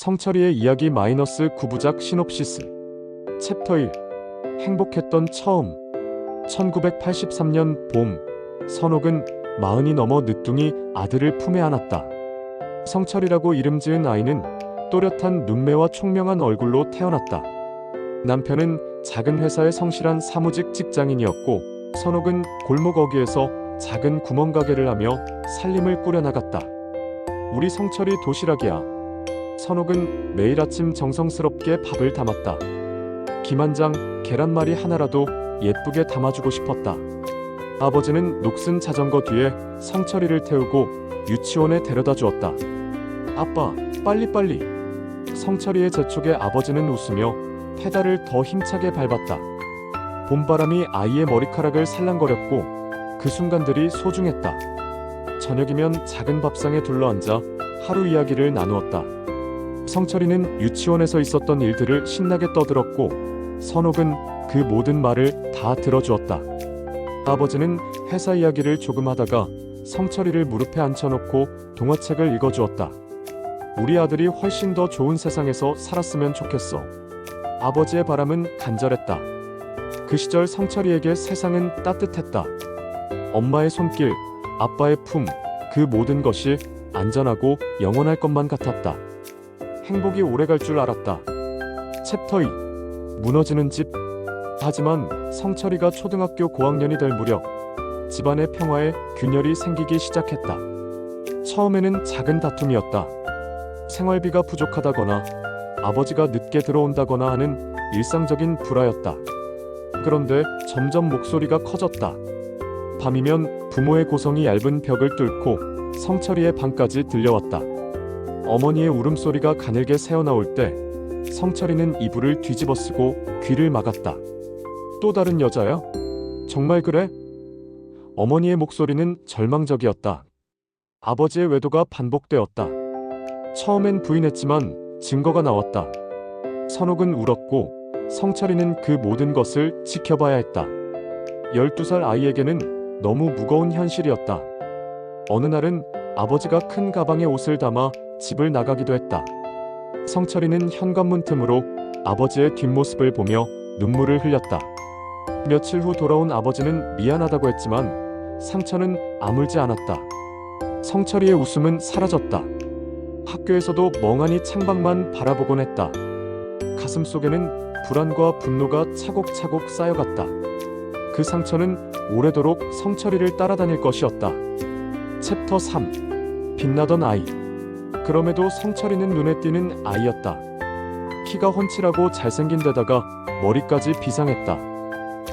성철이의 이야기 -9부작 시놉시스. 챕터 1. 행복했던 처음. 1983년 봄, 선옥은 40이 넘어 늦둥이 아들을 품에 안았다. 성철이라고 이름 지은 아이는 또렷한 눈매와 총명한 얼굴로 태어났다. 남편은 작은 회사의 성실한 사무직 직장인이었고, 선옥은 골목 어귀에서 작은 구멍가게를 하며 살림을 꾸려나갔다. 우리 성철이 도시락이야. 선옥은 매일 아침 정성스럽게 밥을 담았다. 김 한 장, 계란말이 하나라도 예쁘게 담아주고 싶었다. 아버지는 녹슨 자전거 뒤에 성철이를 태우고 유치원에 데려다 주었다. 아빠, 빨리빨리. 성철이의 재촉에 아버지는 웃으며 페달을 더 힘차게 밟았다. 봄바람이 아이의 머리카락을 살랑거렸고 그 순간들이 소중했다. 저녁이면 작은 밥상에 둘러앉아 하루 이야기를 나누었다. 성철이는 유치원에서 있었던 일들을 신나게 떠들었고, 선옥은 그 모든 말을 다 들어주었다. 아버지는 회사 이야기를 조금 하다가 성철이를 무릎에 앉혀놓고 동화책을 읽어주었다. 우리 아들이 훨씬 더 좋은 세상에서 살았으면 좋겠어. 아버지의 바람은 간절했다. 그 시절 성철이에게 세상은 따뜻했다. 엄마의 손길, 아빠의 품, 그 모든 것이 안전하고 영원할 것만 같았다. 행복이 오래갈 줄 알았다. 챕터 2. 무너지는 집. 하지만 성철이가 초등학교 고학년이 될 무렵 집안의 평화에 균열이 생기기 시작했다. 처음에는 작은 다툼이었다. 생활비가 부족하다거나 아버지가 늦게 들어온다거나 하는 일상적인 불화였다. 그런데 점점 목소리가 커졌다. 밤이면 부모의 고성이 얇은 벽을 뚫고 성철이의 방까지 들려왔다. 어머니의 울음소리가 가늘게 새어나올 때 성철이는 이불을 뒤집어쓰고 귀를 막았다. 또 다른 여자야? 정말 그래? 어머니의 목소리는 절망적이었다. 아버지의 외도가 반복되었다. 처음엔 부인했지만 증거가 나왔다. 선옥은 울었고 성철이는 그 모든 것을 지켜봐야 했다. 12살 아이에게는 너무 무거운 현실이었다. 어느 날은 아버지가 큰 가방에 옷을 담아 집을 나가기도 했다. 성철이는 현관문 틈으로 아버지의 뒷모습을 보며 눈물을 흘렸다. 며칠 후 돌아온 아버지는 미안하다고 했지만 상처는 아물지 않았다. 성철이의 웃음은 사라졌다. 학교에서도 멍하니 창밖만 바라보곤 했다. 가슴속에는 불안과 분노가 차곡차곡 쌓여갔다. 그 상처는 오래도록 성철이를 따라다닐 것이었다. 챕터 3. 빛나던 아이. 그럼에도 성철이는 눈에 띄는 아이였다. 키가 훤칠하고 잘생긴 데다가 머리까지 비상했다.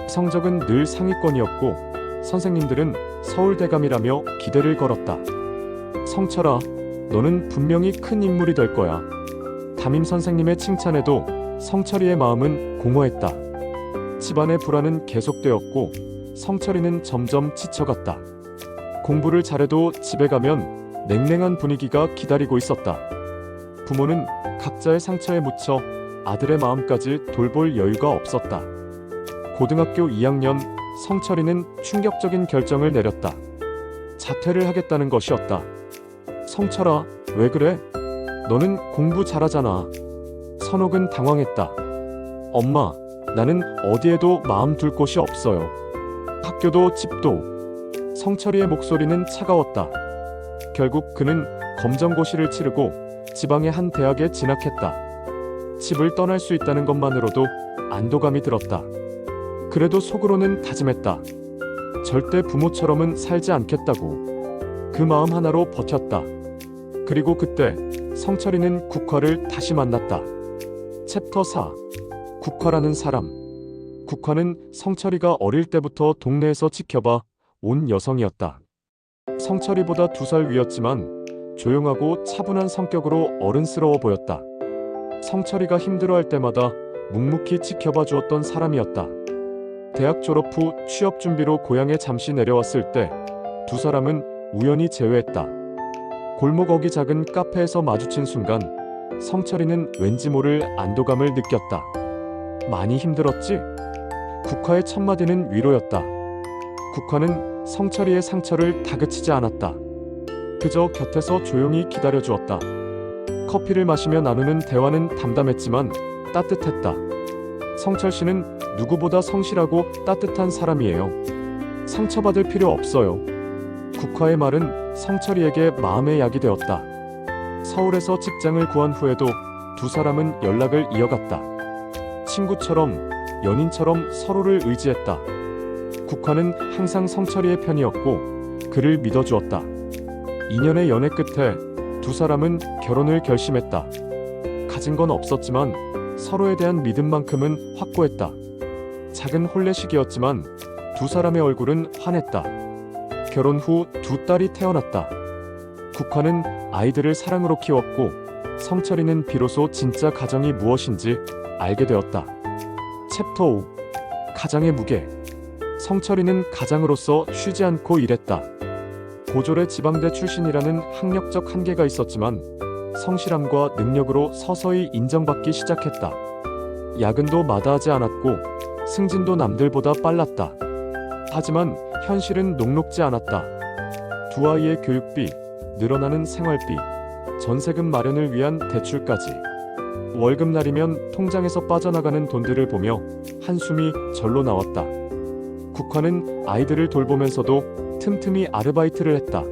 성적은 늘 상위권이었고 선생님들은 서울대감이라며 기대를 걸었다. 성철아, 너는 분명히 큰 인물이 될 거야. 담임 선생님의 칭찬에도 성철이의 마음은 공허했다. 집안의 불안은 계속되었고 성철이는 점점 지쳐갔다. 공부를 잘해도 집에 가면 냉랭한 분위기가 기다리고 있었다. 부모는 각자의 상처에 묻혀 아들의 마음까지 돌볼 여유가 없었다. 고등학교 2학년, 성철이는 충격적인 결정을 내렸다. 자퇴를 하겠다는 것이었다. 성철아, 왜 그래? 너는 공부 잘하잖아. 선옥은 당황했다. 엄마, 나는 어디에도 마음 둘 곳이 없어요. 학교도 집도. 성철이의 목소리는 차가웠다. 결국 그는 검정고시를 치르고 지방의 한 대학에 진학했다. 집을 떠날 수 있다는 것만으로도 안도감이 들었다. 그래도 속으로는 다짐했다. 절대 부모처럼은 살지 않겠다고. 그 마음 하나로 버텼다. 그리고 그때 성철이는 국화를 다시 만났다. 챕터 4. 국화라는 사람. 국화는 성철이가 어릴 때부터 동네에서 지켜봐 온 여성이었다. 성철이보다 2살 위였지만 조용하고 차분한 성격으로 어른스러워 보였다. 성철이가 힘들어할 때마다 묵묵히 지켜봐 주었던 사람이었다. 대학 졸업 후 취업 준비로 고향에 잠시 내려왔을 때 두 사람은 우연히 재회했다. 골목 어귀 작은 카페에서 마주친 순간 성철이는 왠지 모를 안도감을 느꼈다. 많이 힘들었지? 국화의 첫마디는 위로였다. 국화는 성철이의 상처를 다그치지 않았다. 그저 곁에서 조용히 기다려주었다. 커피를 마시며 나누는 대화는 담담했지만 따뜻했다. 성철 씨는 누구보다 성실하고 따뜻한 사람이에요. 상처받을 필요 없어요. 국화의 말은 성철이에게 마음의 약이 되었다. 서울에서 직장을 구한 후에도 두 사람은 연락을 이어갔다. 친구처럼, 연인처럼 서로를 의지했다. 국화는 항상 성철이의 편이었고 그를 믿어주었다. 2년의 연애 끝에 두 사람은 결혼을 결심했다. 가진 건 없었지만 서로에 대한 믿음만큼은 확고했다. 작은 혼례식이었지만 두 사람의 얼굴은 환했다. 결혼 후 두 딸이 태어났다. 국화는 아이들을 사랑으로 키웠고 성철이는 비로소 진짜 가정이 무엇인지 알게 되었다. 챕터 5. 가장의 무게. 성철이는 가장으로서 쉬지 않고 일했다. 고졸의 지방대 출신이라는 학력적 한계가 있었지만 성실함과 능력으로 서서히 인정받기 시작했다. 야근도 마다하지 않았고 승진도 남들보다 빨랐다. 하지만 현실은 녹록지 않았다. 두 아이의 교육비, 늘어나는 생활비, 전세금 마련을 위한 대출까지. 월급날이면 통장에서 빠져나가는 돈들을 보며 한숨이 절로 나왔다. 국화는 아이들을 돌보면서도 틈틈이 아르바이트를 했다.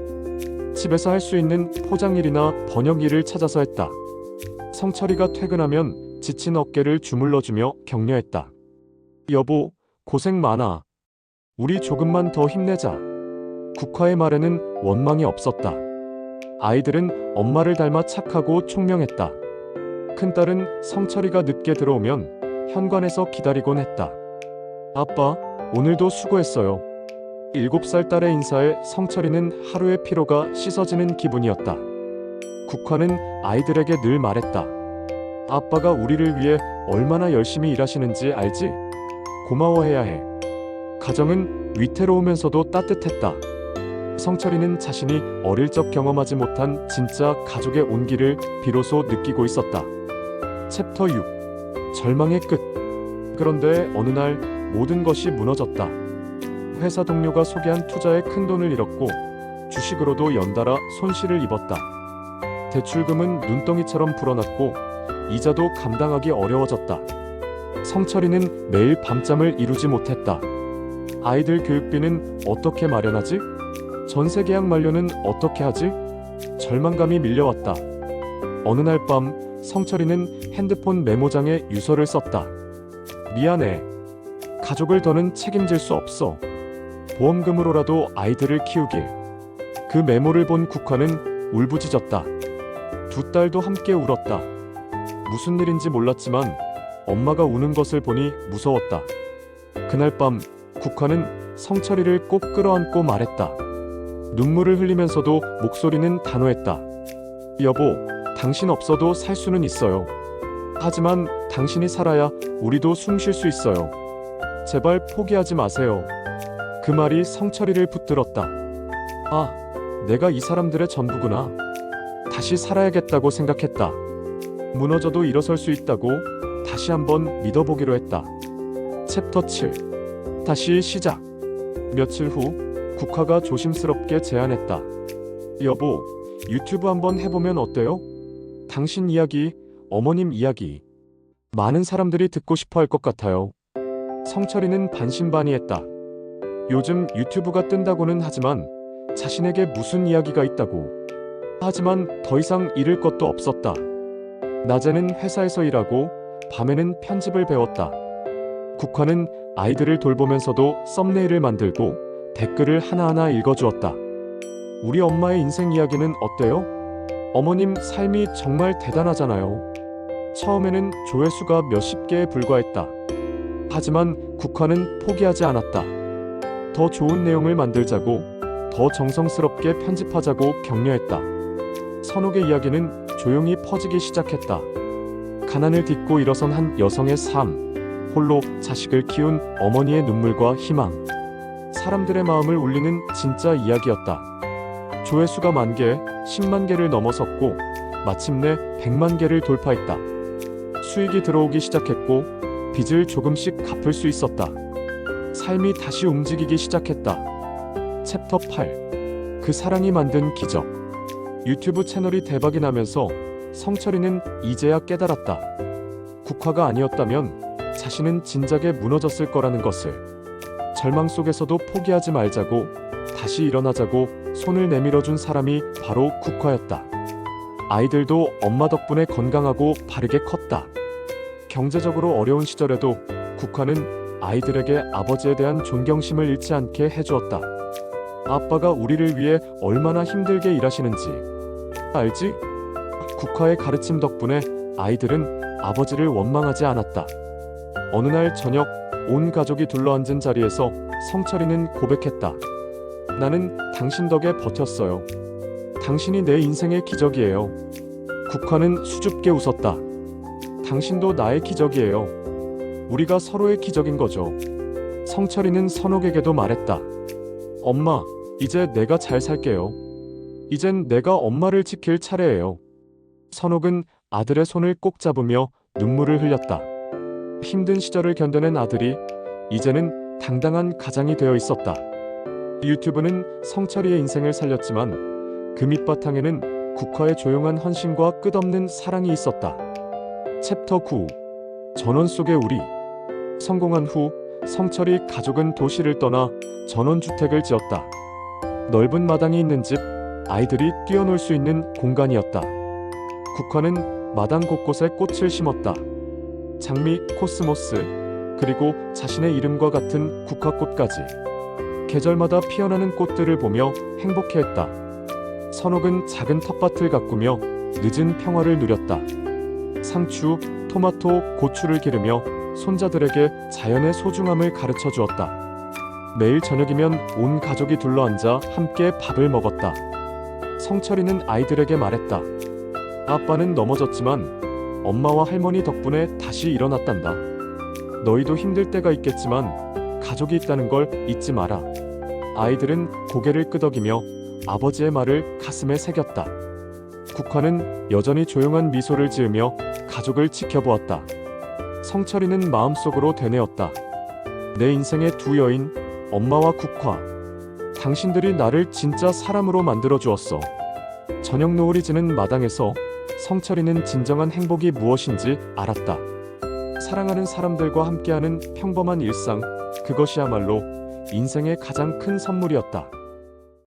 집에서 할 수 있는 포장일이나 번역일을 찾아서 했다. 성철이가 퇴근하면 지친 어깨를 주물러주며 격려했다. 여보, 고생 많아. 우리 조금만 더 힘내자. 국화의 말에는 원망이 없었다. 아이들은 엄마를 닮아 착하고 총명했다. 큰딸은 성철이가 늦게 들어오면 현관에서 기다리곤 했다. 아빠, 오늘도 수고했어요. 7살 딸의 인사에 성철이는 하루의 피로가 씻어지는 기분이었다. 국화는 아이들에게 늘 말했다. 아빠가 우리를 위해 얼마나 열심히 일하시는지 알지? 고마워해야 해. 가정은 위태로우면서도 따뜻했다. 성철이는 자신이 어릴 적 경험하지 못한 진짜 가족의 온기를 비로소 느끼고 있었다. 챕터 6. 절망의 끝. 그런데 어느 날 모든 것이 무너졌다. 회사 동료가 소개한 투자에 큰 돈을 잃었고 주식으로도 연달아 손실을 입었다. 대출금은 눈덩이처럼 불어났고 이자도 감당하기 어려워졌다. 성철이는 매일 밤잠을 이루지 못했다. 아이들 교육비는 어떻게 마련하지? 전세 계약 만료는 어떻게 하지? 절망감이 밀려왔다. 어느 날 밤 성철이는 핸드폰 메모장에 유서를 썼다. 미안해. 가족을 더는 책임질 수 없어. 보험금으로라도 아이들을 키우길. 그 메모를 본 국화는 울부짖었다. 두 딸도 함께 울었다. 무슨 일인지 몰랐지만 엄마가 우는 것을 보니 무서웠다. 그날 밤 국화는 성철이를 꼭 끌어안고 말했다. 눈물을 흘리면서도 목소리는 단호했다. 여보, 당신 없어도 살 수는 있어요. 하지만 당신이 살아야 우리도 숨 쉴 수 있어요. 제발 포기하지 마세요. 그 말이 성철이를 붙들었다. 아, 내가 이 사람들의 전부구나. 다시 살아야겠다고 생각했다. 무너져도 일어설 수 있다고 다시 한번 믿어보기로 했다. 챕터 7. 다시 시작. 며칠 후 국화가 조심스럽게 제안했다. 여보, 유튜브 한번 해보면 어때요? 당신 이야기, 어머님 이야기. 많은 사람들이 듣고 싶어 할 것 같아요. 성철이는 반신반의했다. 요즘 유튜브가 뜬다고는 하지만 자신에게 무슨 이야기가 있다고. 하지만 더 이상 잃을 것도 없었다. 낮에는 회사에서 일하고 밤에는 편집을 배웠다. 국화는 아이들을 돌보면서도 썸네일을 만들고 댓글을 하나하나 읽어주었다. 우리 엄마의 인생 이야기는 어때요? 어머님 삶이 정말 대단하잖아요. 처음에는 조회수가 몇십 개에 불과했다. 하지만 국화는 포기하지 않았다. 더 좋은 내용을 만들자고, 더 정성스럽게 편집하자고 격려했다. 선옥의 이야기는 조용히 퍼지기 시작했다. 가난을 딛고 일어선 한 여성의 삶, 홀로 자식을 키운 어머니의 눈물과 희망. 사람들의 마음을 울리는 진짜 이야기였다. 조회수가 10,000개, 10만 개를 넘어섰고 마침내 100만 개를 돌파했다. 수익이 들어오기 시작했고 빚을 조금씩 갚을 수 있었다. 삶이 다시 움직이기 시작했다. 챕터 8. 그 사랑이 만든 기적. 유튜브 채널이 대박이 나면서 성철이는 이제야 깨달았다. 국화가 아니었다면 자신은 진작에 무너졌을 거라는 것을. 절망 속에서도 포기하지 말자고, 다시 일어나자고 손을 내밀어준 사람이 바로 국화였다. 아이들도 엄마 덕분에 건강하고 바르게 컸다. 경제적으로 어려운 시절에도 국화는 아이들에게 아버지에 대한 존경심을 잃지 않게 해주었다. 아빠가 우리를 위해 얼마나 힘들게 일하시는지 알지? 국화의 가르침 덕분에 아이들은 아버지를 원망하지 않았다. 어느 날 저녁, 온 가족이 둘러앉은 자리에서 성철이는 고백했다. 나는 당신 덕에 버텼어요. 당신이 내 인생의 기적이에요. 국화는 수줍게 웃었다. 당신도 나의 기적이에요. 우리가 서로의 기적인 거죠. 성철이는 선옥에게도 말했다. 엄마, 이제 내가 잘 살게요. 이젠 내가 엄마를 지킬 차례예요. 선옥은 아들의 손을 꼭 잡으며 눈물을 흘렸다. 힘든 시절을 견뎌낸 아들이 이제는 당당한 가장이 되어 있었다. 유튜브는 성철이의 인생을 살렸지만 그 밑바탕에는 국화의 조용한 헌신과 끝없는 사랑이 있었다. 챕터 9. 전원 속의 우리. 성공한 후 성철이 가족은 도시를 떠나 전원주택을 지었다. 넓은 마당이 있는 집, 아이들이 뛰어놀 수 있는 공간이었다. 국화는 마당 곳곳에 꽃을 심었다. 장미, 코스모스, 그리고 자신의 이름과 같은 국화꽃까지. 계절마다 피어나는 꽃들을 보며 행복해했다. 선옥은 작은 텃밭을 가꾸며 늦은 평화를 누렸다. 상추, 토마토, 고추를 기르며 손자들에게 자연의 소중함을 가르쳐 주었다. 매일 저녁이면 온 가족이 둘러앉아 함께 밥을 먹었다. 성철이는 아이들에게 말했다. 아빠는 넘어졌지만 엄마와 할머니 덕분에 다시 일어났단다. 너희도 힘들 때가 있겠지만 가족이 있다는 걸 잊지 마라. 아이들은 고개를 끄덕이며 아버지의 말을 가슴에 새겼다. 국화는 여전히 조용한 미소를 지으며 가족을 지켜보았다. 성철이는 마음속으로 되뇌었다. 내 인생의 두 여인, 엄마와 국화. 당신들이 나를 진짜 사람으로 만들어 주었어. 저녁 노을이 지는 마당에서 성철이는 진정한 행복이 무엇인지 알았다. 사랑하는 사람들과 함께하는 평범한 일상, 그것이야말로 인생의 가장 큰 선물이었다.